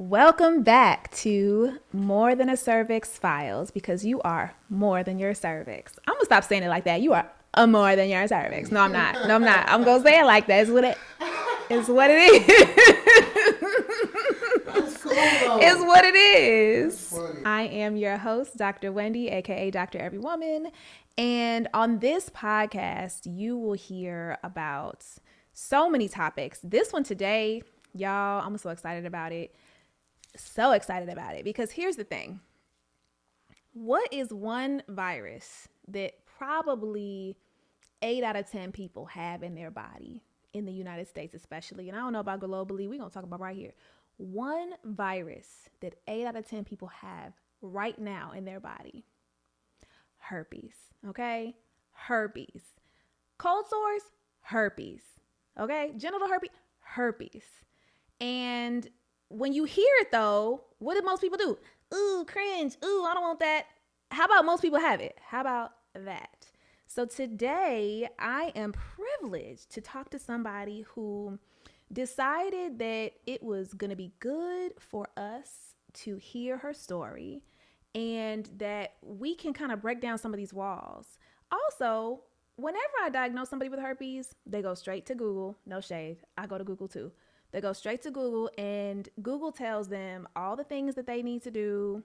Welcome back to More Than a Cervix Files because you are more than your cervix. I'm gonna stop saying it like that. You are a more than your cervix. No, I'm not. No, I'm not. I'm gonna say it like that. It's what it is. That's cool It's though. what it That's is. funny. I am your host, Dr. Wendy, aka Dr. Every Woman. And on this podcast, you will hear about so many topics. This one today, y'all, I'm so excited about it. So excited about it because here's the thing. What is one virus that probably 8 out of 10 people have in their body in the United States, especially? And I don't know about globally. We're going to talk about right here. One virus that 8 out of 10 people have right now in their body: herpes. Okay? Herpes. Cold sores, herpes. Okay? Genital herpes, herpes. And when you hear it though, what do most people do? Ooh, cringe. Ooh, I don't want that. How about most people have it? How about that? So today I am privileged to talk to somebody who decided that it was going to be good for us to hear her story and that we can kind of break down some of these walls. Also, whenever I diagnose somebody with herpes, they go straight to Google. No shade. I go to Google too. They go straight to Google, and Google tells them all the things that they need to do,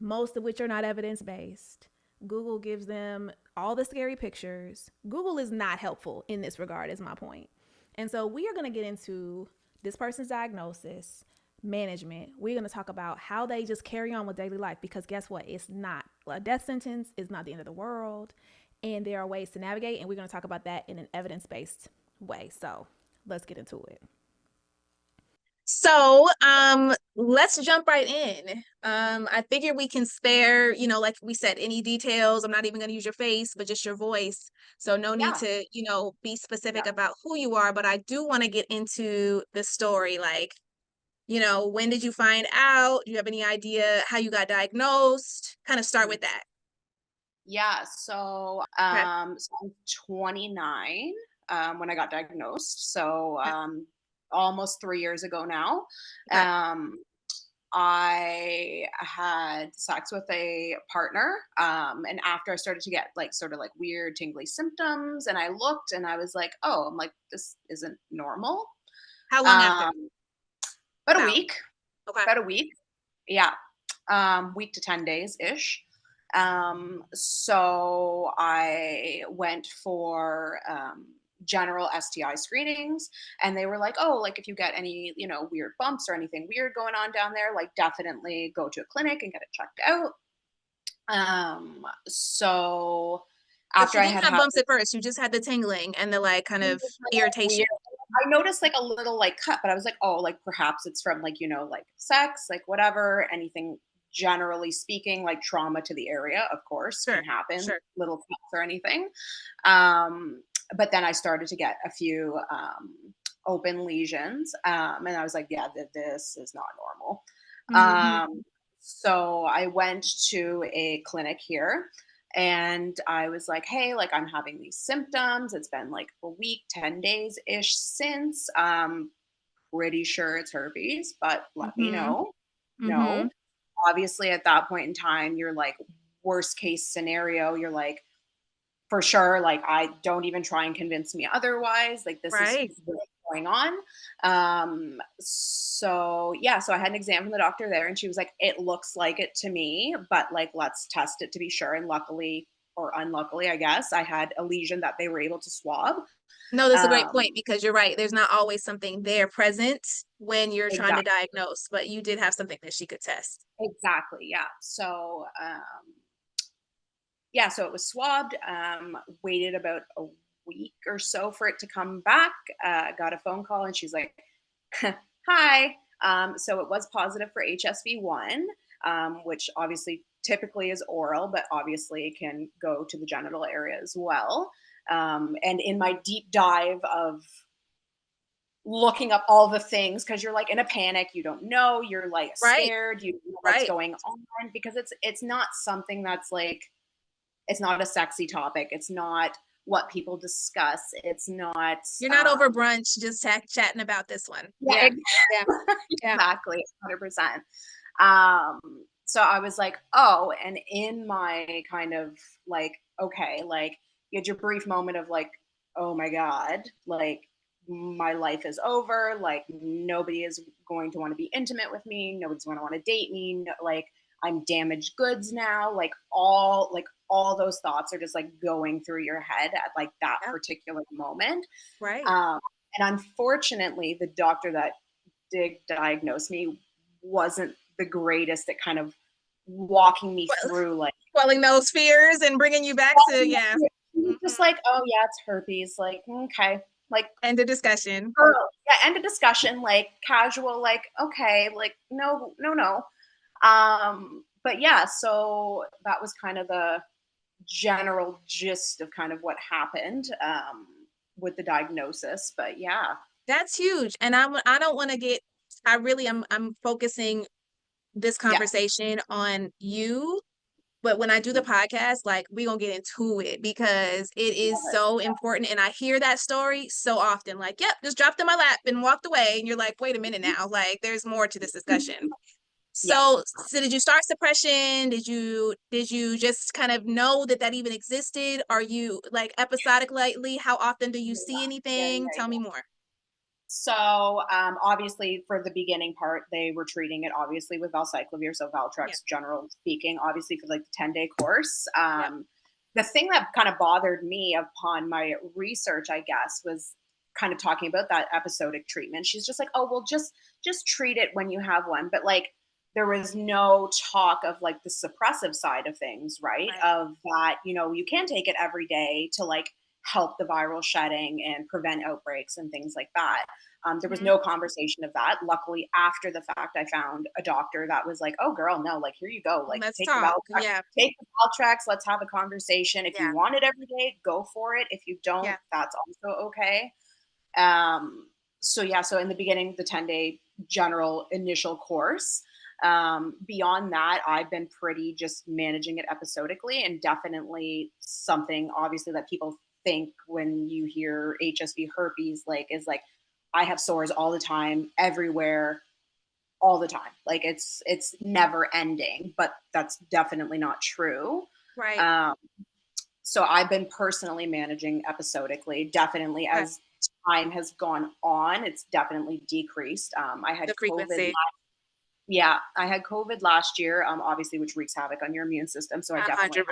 most of which are not evidence based. Google gives them all the scary pictures. Google is not helpful in this regard, is my point. And so we are going to get into this person's diagnosis, management. We're going to talk about how they just carry on with daily life because guess what? It's not a death sentence, it's not the end of the world. And there are ways to navigate, and we're going to talk about that in an evidence based way. So let's get into it. Let's jump right in. I figure we can spare, like we said, any details. I'm not even going to use your face, but just your voice. So no need Yeah, to, be specific yeah. about who you are, but I do want to get into the story. Like, when did you find out? Do you have any idea how you got diagnosed? Kind of start with that. Yeah, so, Okay. so I'm 29 when I got diagnosed. So Okay. almost 3 years ago now. Okay. Um, I had sex with a partner. And after I started to get like sort of like weird tingly symptoms, and I looked and I was like, oh, I'm like, this isn't normal. How long after? Um, about a About. week, Okay. about a week. Yeah. Week to 10 days ish. So I went for general STI screenings, and they were like, oh, like if you get any, weird bumps or anything weird going on down there, like definitely go to a clinic and get it checked out. So But after you I didn't had have had bumps at first. You just had the tingling and the like kind of irritation. weird, I noticed like a little like cut, but I was like, oh, like perhaps it's from like, like sex, like whatever, anything generally speaking, like trauma to the area, of course, can Sure. happen, Sure. little cuts or anything. But then I started to get a few open lesions. And I was like, yeah, this is not normal. Mm-hmm. So I went to a clinic here, and I was like, hey, like I'm having these symptoms. It's been like a week, 10 days ish since. Pretty sure it's herpes, but let me Mm-hmm. know. Mm-hmm. No. Obviously, at that point in time, you're like, worst case scenario, you're like, for sure, like I don't even try and convince me otherwise. Like this is Right. what's going on. So yeah, so I had an exam from the doctor there, and she was like, it looks like it to me, but like let's test it to be sure. And luckily or unluckily, I guess, I had a lesion that they were able to swab. No, that's a great point Um, because you're right. There's not always something there present when you're trying to exactly, diagnose, but you did have something that she could test. exactly, yeah. So yeah, so it was swabbed. Waited about a week or so for it to come back. Got a phone call, and she's like, "Hi." So it was positive for HSV1, which obviously typically is oral, but obviously can go to the genital area as well. And in my deep dive of looking up all the things, because you're like in a panic, you don't know, you're like Right. scared, you know what's Right. going on, because it's not something that's like, it's not a sexy topic. It's not what people discuss. It's not You're not over brunch just chatting about this one. Yeah, yeah. exactly, 100%. So I was like, oh, and in my kind of like, okay, like you had your brief moment of like, oh my God, like my life is over. Like nobody is going to want to be intimate with me. Nobody's going to want to date me. No, like I'm damaged goods now. Like all those thoughts are just like going through your head at like that particular moment. Right. And unfortunately, the doctor that did diagnose me wasn't the greatest at kind of walking me through like quelling those fears and bringing you back to just like, oh yeah, it's herpes, like okay, like end of discussion. End of discussion, like casual, like okay, like no. But yeah, so that was kind of the general gist of kind of what happened with the diagnosis. But yeah, that's huge. And I don't want to get, I'm focusing this conversation on you, but when I do the podcast, like we're gonna get into it because it is so important. And I hear that story so often, like, yep, just dropped in my lap and walked away. And you're like, wait a minute now, like there's more to this discussion. So did you start suppression? Did you just kind of know that even existed? Are you like episodic lately? How often do you see anything? Tell me more. So obviously for the beginning part, they were treating it obviously with valcyclovir, so Valtrex, general speaking, obviously for like the 10-day course. The thing that kind of bothered me upon my research, I guess, was kind of talking about that episodic treatment. She's just like, oh, well, just treat it when you have one. But like there was no talk of like the suppressive side of things, right? Of that, you can take it every day to like help the viral shedding and prevent outbreaks and things like that. There was no conversation of that. Luckily, after the fact, I found a doctor that was like, "Oh, girl, no, like here you go, like let's take talk. Take the Valtrex. Let's have a conversation. If you want it every day, go for it. If you don't, that's also okay." So in the beginning, the 10-day general initial course. Beyond that, I've been pretty just managing it episodically, and definitely something obviously that people think when you hear HSV herpes is like I have sores all the time, everywhere, all the time. Like it's never ending, but that's definitely not true. Right. So I've been personally managing episodically. Definitely as time has gone on, it's definitely decreased. I had COVID. I had COVID last year, obviously, which wreaks havoc on your immune system. So I definitely 100%.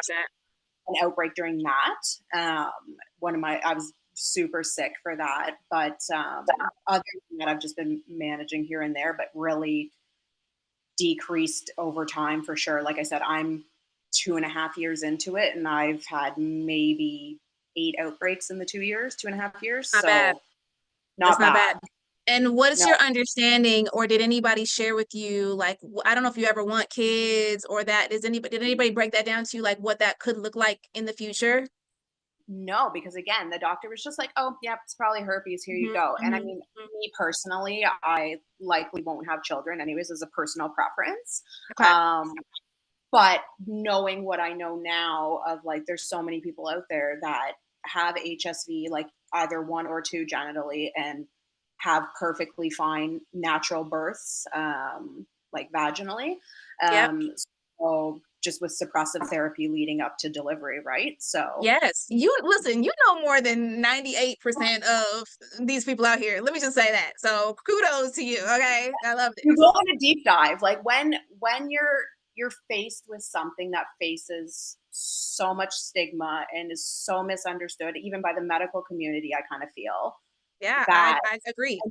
An outbreak during that. I was super sick for that, but other than that, I've just been managing here and there, but really decreased over time for sure. Like I said, I'm 2.5 years into it, and I've had maybe 8 outbreaks in the 2.5 years. Not bad. Not bad. And what is your understanding, or did anybody share with you, like, I don't know if you ever want kids or that, did anybody break that down to you, like what that could look like in the future? No, because again, the doctor was just like, oh, yeah, it's probably herpes. Here you go. And I mean, me personally, I likely won't have children anyways as a personal preference. But knowing what I know now of like, there's so many people out there that have HSV, like either 1 or 2 genitally, and have perfectly fine natural births, like vaginally. So just with suppressive therapy leading up to delivery, right? So yes, you know more than 98% of these people out here. Let me just say that. So kudos to you. Okay, I love it. You go on a deep dive, like when you're faced with something that faces so much stigma and is so misunderstood, even by the medical community. I kind of feel I agree.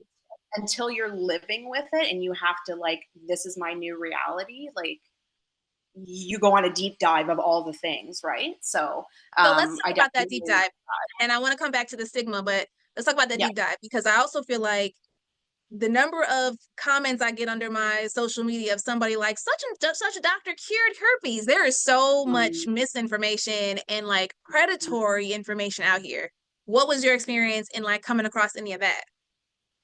Until you're living with it and you have to like, this is my new reality, like you go on a deep dive of all the things, right? So let's talk about that deep dive. And I want to come back to the stigma, but let's talk about that deep dive, because I also feel like the number of comments I get under my social media of somebody like such a doctor cured herpes. There is so much misinformation and like predatory information out here. What was your experience in like coming across any of that?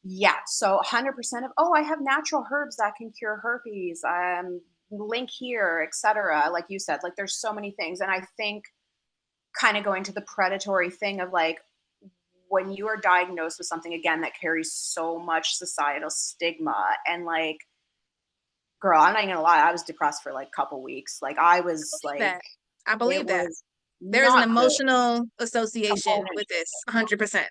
Yeah, so 100% of, oh, I have natural herbs that can cure herpes. Link here, etc. Like you said, like there's so many things, and I think kind of going to the predatory thing of like, when you are diagnosed with something, again, that carries so much societal stigma, and like, girl, I'm not even gonna lie, I was depressed for like a couple weeks. Like I was like, I it believe that was there is an not good. emotional association with this 100%.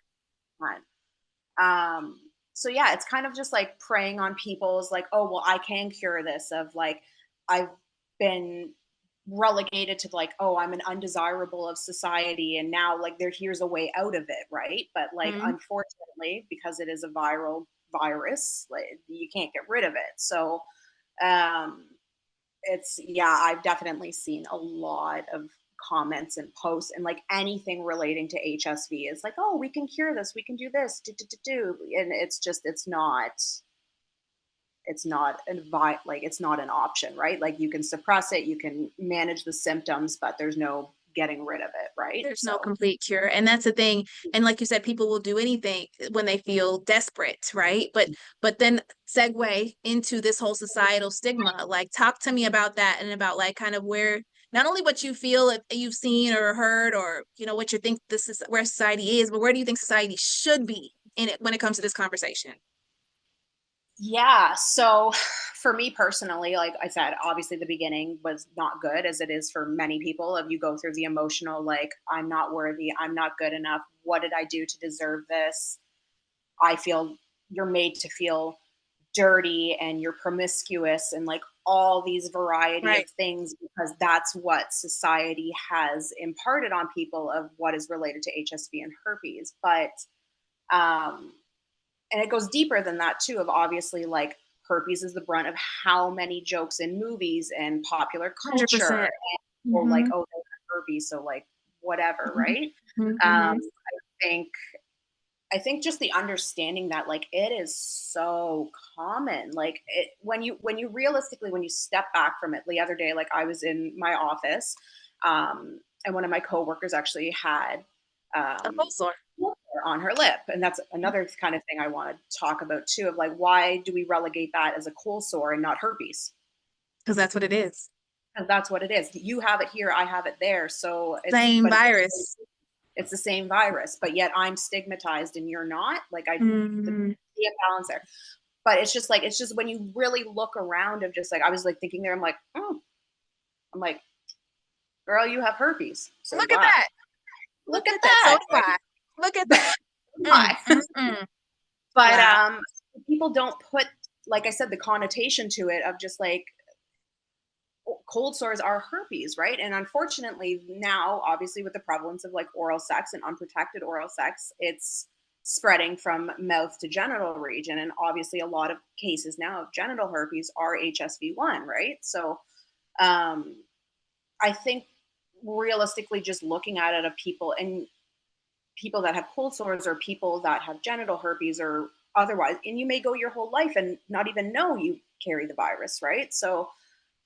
Um, so yeah, it's kind of just like preying on people's like, oh, well, I can cure this, of like, I've been relegated to like, oh, I'm an undesirable of society, and now like here's a way out of it, right? But like, Mm-hmm. unfortunately, because it is a viral virus, like you can't get rid of it. So um it's, yeah, I've definitely seen a lot of comments and posts and like anything relating to HSV. It's like, oh, we can cure this, we can do this, and it's just, it's not like it's not an option, right? Like you can suppress it, you can manage the symptoms, but there's no getting rid of it, right? There's no So complete cure. And that's the thing. And like you said, people will do anything when they feel desperate, right? But then segue into this whole societal stigma. Like talk to me about that, and about like kind of where, not only what you feel if you've seen or heard, or what you think this is where society is, but where do you think society should be in it when it comes to this conversation? yeah, so for me personally, like I said, obviously the beginning was not good, as it is for many people. If you go through the emotional, like, I'm not worthy, I'm not good enough, what did I do to deserve this? I feel you're made to feel dirty, and you're promiscuous, and like all these variety Right. of things, because that's what society has imparted on people of what is related to HSV and herpes. But um and it goes deeper than that too, of obviously like herpes is the brunt of how many jokes in movies and popular culture, 100%. and people like, Mm-hmm. oh, they have herpes, so like whatever, right? Mm-hmm. think I think just the understanding that like it is so common, like it, when you realistically, when you step back from it. The other day, like I was in my office, and one of my coworkers actually had A um, cold sore. on her lip, and that's another kind of thing I want to talk about too. Of like, why do we relegate that as a cold sore and not herpes? Because that's what it is. Because that's what it is. You have it here, I have it there. So Same virus. it's the same virus, but yet I'm stigmatized and you're not. Like the Mm-hmm. imbalance there. But it's just when you really look around, of just like, I was like thinking there, I'm like, oh, I'm like, girl, you have herpes. So Look do at I. that. Look Look at at that. So that. do I. Look at that. Why? Mm. But Wow. people don't put, like I said, the connotation to it of just like, cold sores are herpes, right? And unfortunately, now, obviously, with the prevalence of like oral sex and unprotected oral sex, it's spreading from mouth to genital region. And obviously, a lot of cases now of genital herpes are HSV1, right? So um, I think realistically, just looking at it, of people, and people that have cold sores, or people that have genital herpes or otherwise, and you may go your whole life and not even know you carry the virus, right? So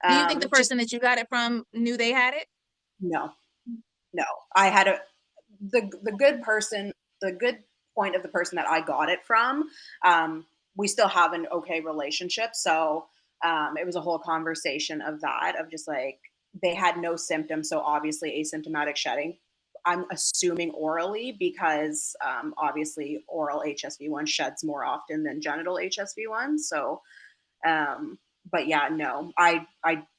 Do you think the just person that you got it from knew they had it? no. No, I had the good person, the good point of the person that I got it from. We still have an okay relationship, so it was a whole conversation of that, of just like, they had no symptoms, so obviously asymptomatic shedding. I'm assuming orally, because obviously oral HSV1 sheds more often than genital HSV1. So um, but yeah, no, I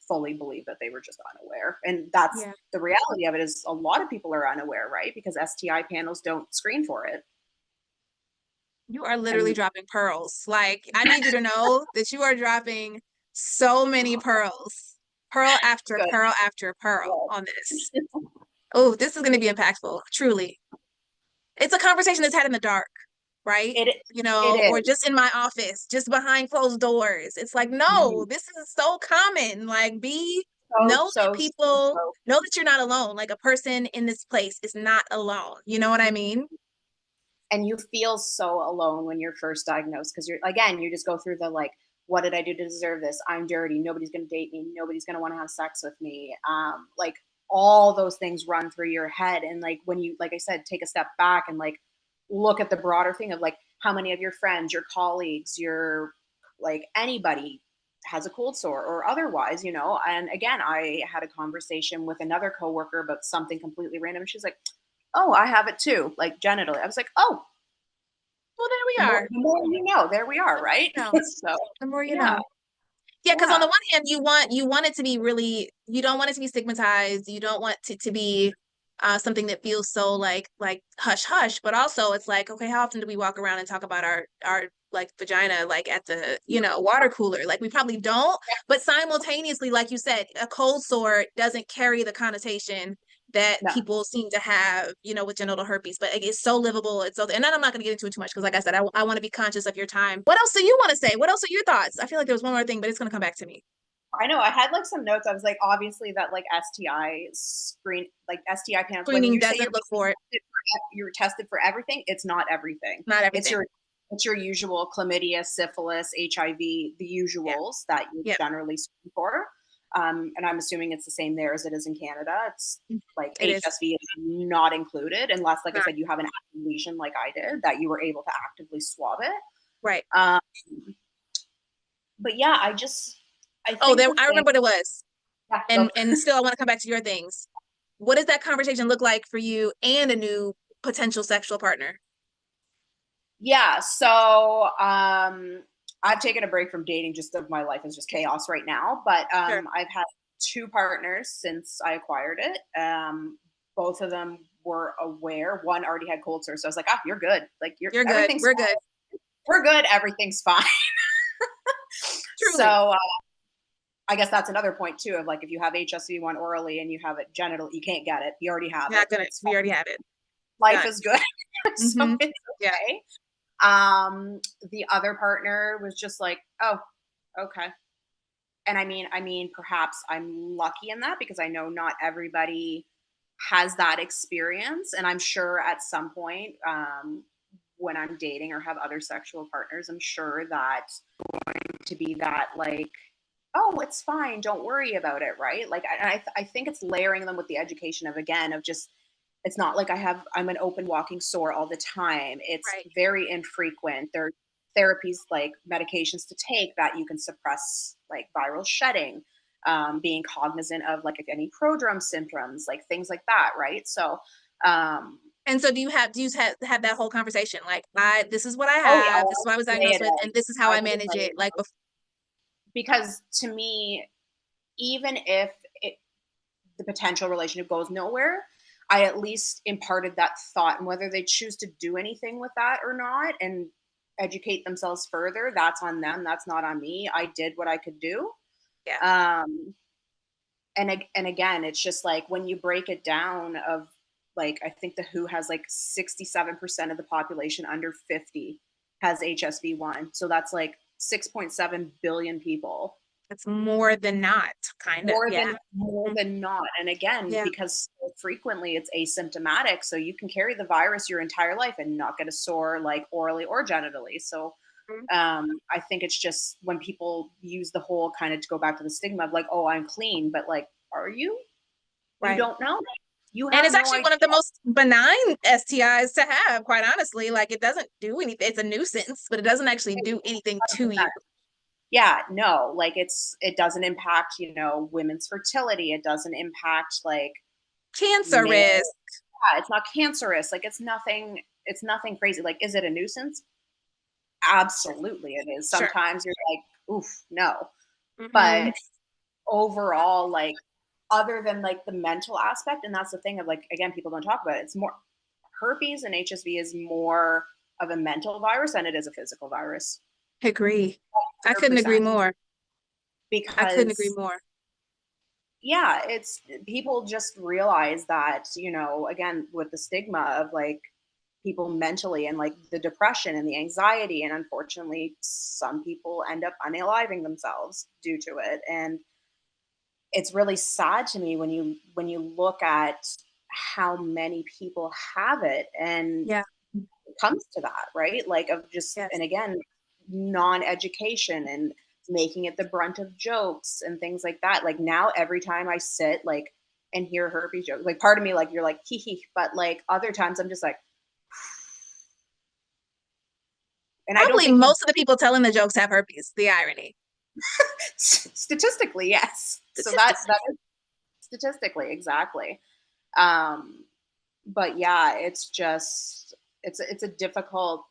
fully believe that they were just unaware, and that's Yeah. the reality of it. Is a lot of people are unaware, right? Because STI panels don't screen for it. You are literally And dropping pearls. Like, I need you to know that you are dropping so many pearls, pearl after good, pearl after pearl on this. Oh, this is going to be impactful, truly. It's a conversation that's had in the dark, right? it it Or is just in my office, just behind closed doors. It's like, no, this is so common. Like, so know that so so people so. know that you're not alone. Like, a person in this place is not alone. You know what I mean? And you feel so alone when you're first diagnosed, because you just go through the like, what did I do to deserve this? I'm dirty, nobody's going to date me, nobody's going to want to have sex with me, like all those things run through your head. And like, when you, like I said, take a step back and like look at the broader thing of like, how many of your friends, your colleagues, your like anybody has a cold sore or otherwise, you know. And again, I had a conversation with another coworker about something completely random. She's like, oh, I have it too, like genitally. I was like, oh, Well, there we are. the more you know, there we are, right? No, So the more you yeah. know. Yeah, because on Yeah. the one hand, you want it to be really, you don't want it to be stigmatized. You don't want it to be something that feels so like hush hush. But also, it's like, okay, how often do we walk around and talk about our like vagina like at the water cooler? Like we probably don't. But simultaneously, like you said, a cold sore doesn't carry the connotation that No. people seem to have, with genital herpes, but it's so livable. It's so, and then I'm not going to get into it too much because, like I said, I want to be conscious of your time. What else do you want to say? What else are your thoughts? I feel like there was one more thing, but it's going to come back to me. I know I had like some notes. I was like, obviously that like STI panels, like when Screening you say doesn't look for it. you're tested for everything, it's not everything. Not everything. It's your usual chlamydia, syphilis, HIV, the usuals that you generally screen for. And I'm assuming it's the same there as it is in Canada. It's like HSV is not included unless, like I said, you have an active lesion like I did that you were able to actively swab it. Right. But yeah, I remember what it was. Yeah, and still I want to come back to your things. What does that conversation look like for you and a new potential sexual partner? Yeah, so I've taken a break from dating. Just of my life is just chaos right now. But Sure. I've had 2 partners since I acquired it. Both of them were aware. One already had cold sore, so I was like, "Ah, you're good. Like you're good. everything's We're fine. good. We're good. Everything's fine." Truly. So I guess that's another point too of like if you have HSV1 orally and you have it genital, you can't get it. You already have it. We already have it. Life is good. So Mm-hmm. it's okay. The other partner was just like, oh, okay. And I mean, perhaps I'm lucky in that because I know not everybody has that experience. And I'm sure at some point, when I'm dating or have other sexual partners, I'm sure that going to be that like, oh, it's fine. Don't worry about it. Right. Like, I think it's layering them with the education of, again, of just, it's not like I'm an open walking sore all the time. It's very infrequent. There are therapies like medications to take that you can suppress like viral shedding, being cognizant of like if any prodrome symptoms, like things like that. Right. So, and so do you have that whole conversation? Like, this is what I have, this is what I was diagnosed with, and this is how I manage it. Like, because to me, even if the potential relationship goes nowhere, I at least imparted that thought, and whether they choose to do anything with that or not and educate themselves further, that's on them. That's not on me. I did what I could do. Yeah. And again, it's just like when you break it down of like, I think the WHO has like 67% of the population under 50 has HSV1. So that's like 6.7 billion people. It's more than not, kind of. More than not. And again, because so frequently it's asymptomatic, so you can carry the virus your entire life and not get a sore like orally or genitally. So I think it's just when people use the whole kind of, to go back to the stigma of like, oh, I'm clean, but like, are you? Right. You don't know. And it's actually one of the most benign STIs to have, quite honestly. Like it doesn't do anything. It's a nuisance, but it doesn't actually do anything to you. Yeah, no, like it doesn't impact, women's fertility. It doesn't impact like cancer risk. Yeah, it's not cancerous. Like it's nothing crazy. Like, is it a nuisance? Absolutely it is. Sometimes you're like, oof, no. But overall, like other than like the mental aspect, and that's the thing of like, again, people don't talk about it. It's more herpes and HSV is more of a mental virus than it is a physical virus. Agree. 100%. I couldn't agree more. Because I couldn't agree more. Yeah, it's people just realize that, again, with the stigma of like people mentally and like the depression and the anxiety, and unfortunately some people end up unaliving themselves due to it. And it's really sad to me when you look at how many people have it, and it comes to that, right? Like of just, and again, non-education and making it the brunt of jokes and things like that. Like now every time I sit like and hear herpes jokes, like part of me, like you're like hee hee, but like other times I'm just like, and probably most of the people telling the jokes have herpes. The irony. Statistically, yes. So that is statistically, exactly. But yeah, it's just, it's a difficult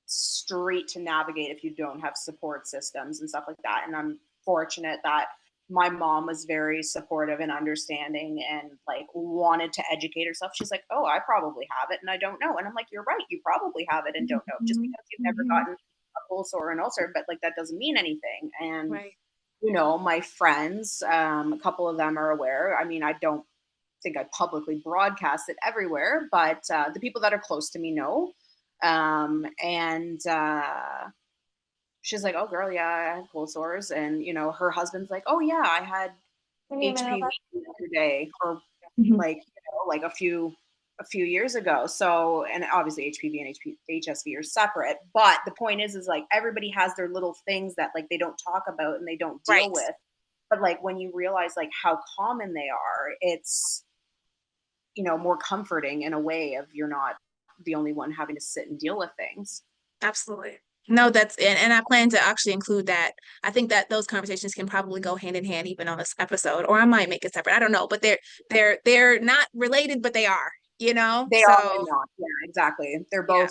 street to navigate if you don't have support systems and stuff like that. And I'm fortunate that my mom was very supportive and understanding and like wanted to educate herself. She's like, "Oh, I probably have it and I don't know." And I'm like, "You're right. You probably have it and don't know. Just because you've never gotten a full sore or an ulcer, but like that doesn't mean anything." And Right. you know, my friends, a couple of them are aware. I mean, I don't think I publicly broadcast it everywhere, but the people that are close to me know. And she's like, "Oh, girl, yeah, I had cold sores." And, you know, her husband's like, "Oh, yeah, I had HPV the other day," or Mhm. like, you know, like a few years ago. So, and obviously HPV and HSV are separate, but the point is like everybody has their little things that like they don't talk about and they don't deal Right. with. But like when you realize like how common they are, it's, you know, more comforting in a way of you're not the only one having to sit and deal with things. Absolutely. No, that's and I plan to actually include that. I think that those conversations can probably go hand in hand even on this episode, or I might make it separate. I don't know, but they're not related, but they are, you know? They are So and not. Yeah, exactly. They're yeah, both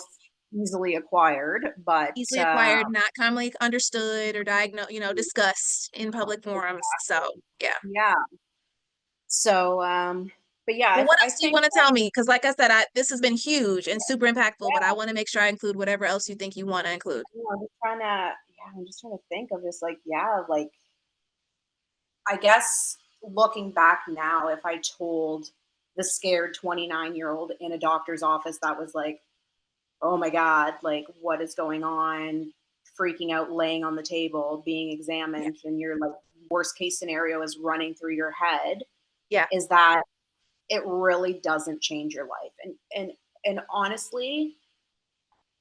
easily acquired, but easily acquired, not commonly understood or diagnosed, discussed in public forums. So yeah. yeah. So, but yeah, Well, what I else do you think want to that, tell me? Because like I said, this has been huge and super impactful, but I want to make sure I include whatever else you think you want to include. you know, I'm just trying to think of this, like, yeah, like, I guess looking back now, if I told the scared 29-year-old in a doctor's office that was like, "Oh my God, like, what is going on?" Freaking out, laying on the table, being Yeah. examined, and your like worst case scenario is running through your head, Yeah. is that it really doesn't change your life. And honestly,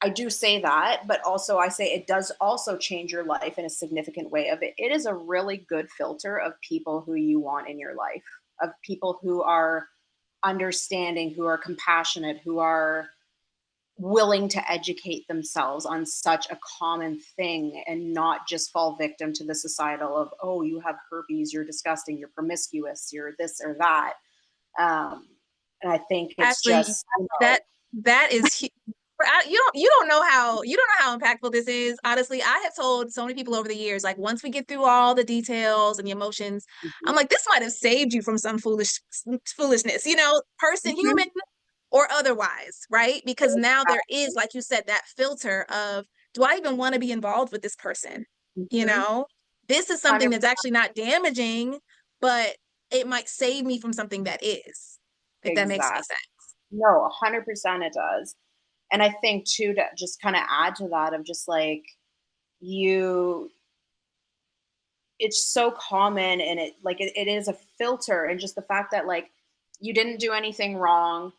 I do say that, but also I say it does also change your life in a significant way. Of it, it is a really good filter of people who you want in your life, of people who are understanding, who are compassionate, who are willing to educate themselves on such a common thing and not just fall victim to the societal of, "Oh, you have herpes, you're disgusting, you're promiscuous, you're this or that." And I think it's Actually, just, you know, that is you don't know how impactful this is. Honestly, I have told so many people over the years, like once we get through all the details and the emotions, I'm like, this might have saved you from some foolishness, person, mhm, human or otherwise, right? Because now there is, like you said, that filter of, do I even want to be involved with this person? You mhm, know, this is something that's 100%. actually not damaging, but it might save me from something that is, if that makes any Exactly. sense. No, 100% it does. And I think too, to just kind of add to that, of just like, you, it's so common, and it like it is a filter, and just the fact that like you didn't do anything wrong.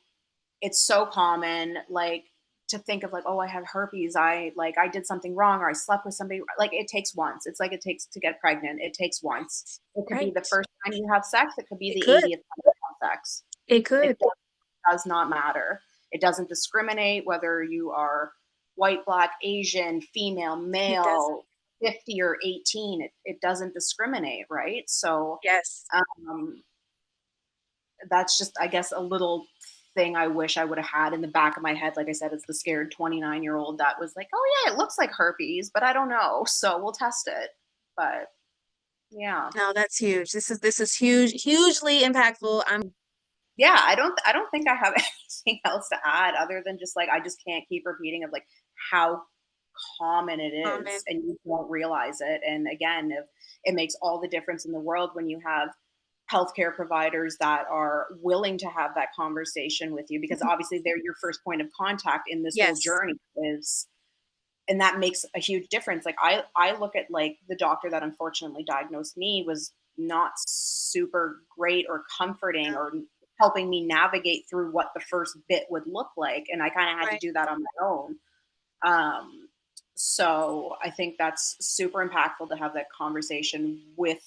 It's so common, like, to think of like, "Oh, I have herpes, I did something wrong, or I slept with somebody." Like, it takes once. It's like it takes to get pregnant, it takes once. It could be Right. the first time you have sex, it could be It the could. 80th time you have sex. It It could. does not matter. It doesn't discriminate whether you are white, black, Asian, female, It doesn't. male, 50 or 18. It doesn't discriminate, right? So, Yes. um, that's just, I guess, a little thing I wish I would have had in the back of my head. Like I said, it's the scared 29-year-old that was like, "Oh yeah, it looks like herpes, but I don't know. So we'll test it." But yeah. No, that's huge. This is huge, hugely impactful. I'm Yeah, I don't think I have anything else to add other than just like I just can't keep repeating of like how common it common. is and you don't realize it. And again, if it makes all the difference in the world when you have healthcare providers that are willing to have that conversation with you, because obviously they're your first point of contact in this whole Yes. journey, is, and that makes a huge difference. Like I look at like the doctor that unfortunately diagnosed me was not super great or comforting No. or helping me navigate through what the first bit would look like, and I kind of had to Right. do that on my own. um, so I think that's super impactful to have that conversation with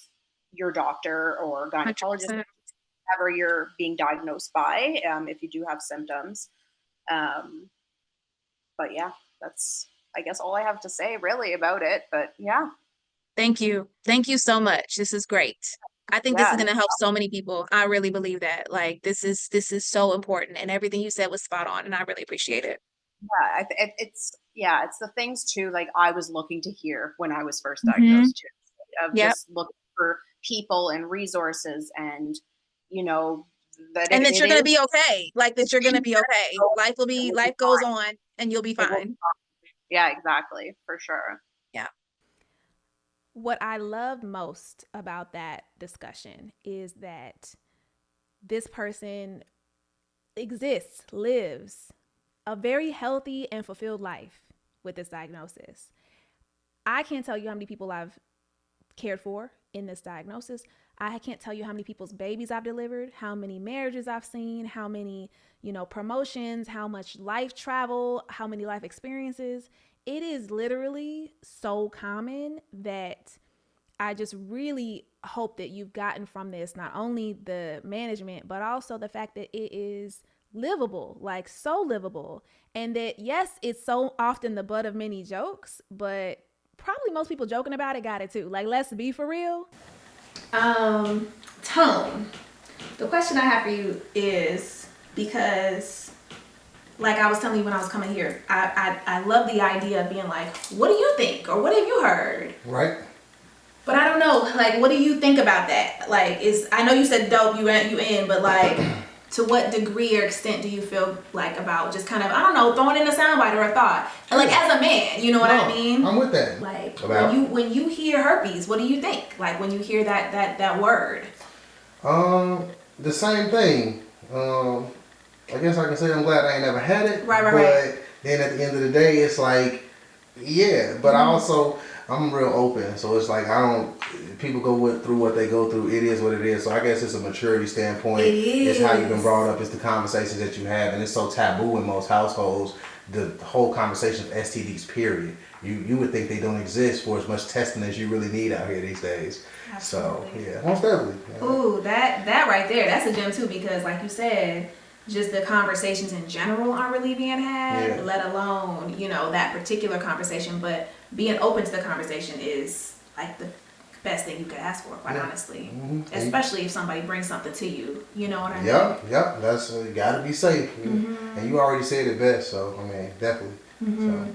your doctor or gynecologist, 100%. whoever you're being diagnosed by, if you do have symptoms. um, but yeah, that's, I guess, all I have to say really about it. But yeah. Thank you. Thank you so much. This is great. I think this is Yeah, going to help so many people. I really believe that. Like this is so important, and everything you said was spot on, and I really appreciate it. yeah. It's the things too. Like I was looking to hear when I was first Hmm. diagnosed too, of Yep. just looking for people and resources, and you know that And that it you're going to is be okay. Like that you're going to be okay. Life goes on, and you'll be it will be fine. fine. Yeah, exactly, for sure. Yeah. What I loved most about that discussion is that this person exists, lives a very healthy and fulfilled life with this diagnosis. I can't tell you how many people I've cared for in this diagnosis. I can't tell you how many people's babies I've delivered, how many marriages I've seen, how many, promotions, how much life travel, how many life experiences. It is literally so common that I just really hope that you've gotten from this not only the management, but also the fact that it is livable, like so livable. And that, yes, it's so often the butt of many jokes, but probably most people joking about it got it too. Like, let's be for real. Tone. The question I have for you is because, like I was telling you when I was coming here, I love the idea of being like, what do you think? Or what have you heard? Right. But I don't know, like, what do you think about that? Like, I know you said dope, you in, but like, to what degree or extent do you feel like about just kind of, I don't know, throwing in a soundbite or a thought? And like, as a man, you know what I mean? I'm with that. Like, About when you hear herpes, what do you think? Like, when you hear that word? the same thing. I guess I can say I'm glad I ain't never had it. Right. But then at the end of the day, it's like, yeah. But I'm real open, so it's like I don't. People through what they go through. It is what it is. So I guess it's a maturity standpoint. It is. It's how you've been brought up. It's the conversations that you have, and it's so taboo in most households. The whole conversation of STDs. Period. You would think they don't exist for as much testing as you really need out here these days. Absolutely. So yeah, most definitely. Yeah. Ooh, that right there, that's a gem too, because like you said, just the conversations in general aren't really being had, Yeah. let alone, that particular conversation. But being open to the conversation is like the best thing you could ask for, quite honestly. Mm-hmm. Especially if somebody brings something to you, you know what I mean? Yep. That's you gotta be safe, and you already said it best. So I mean, definitely.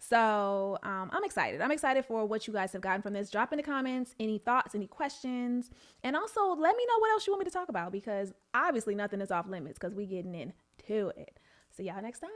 So I'm excited. I'm excited for what you guys have gotten from this. Drop in the comments any thoughts, any questions, and also let me know what else you want me to talk about, because obviously nothing is off limits because we getting into it. See y'all next time.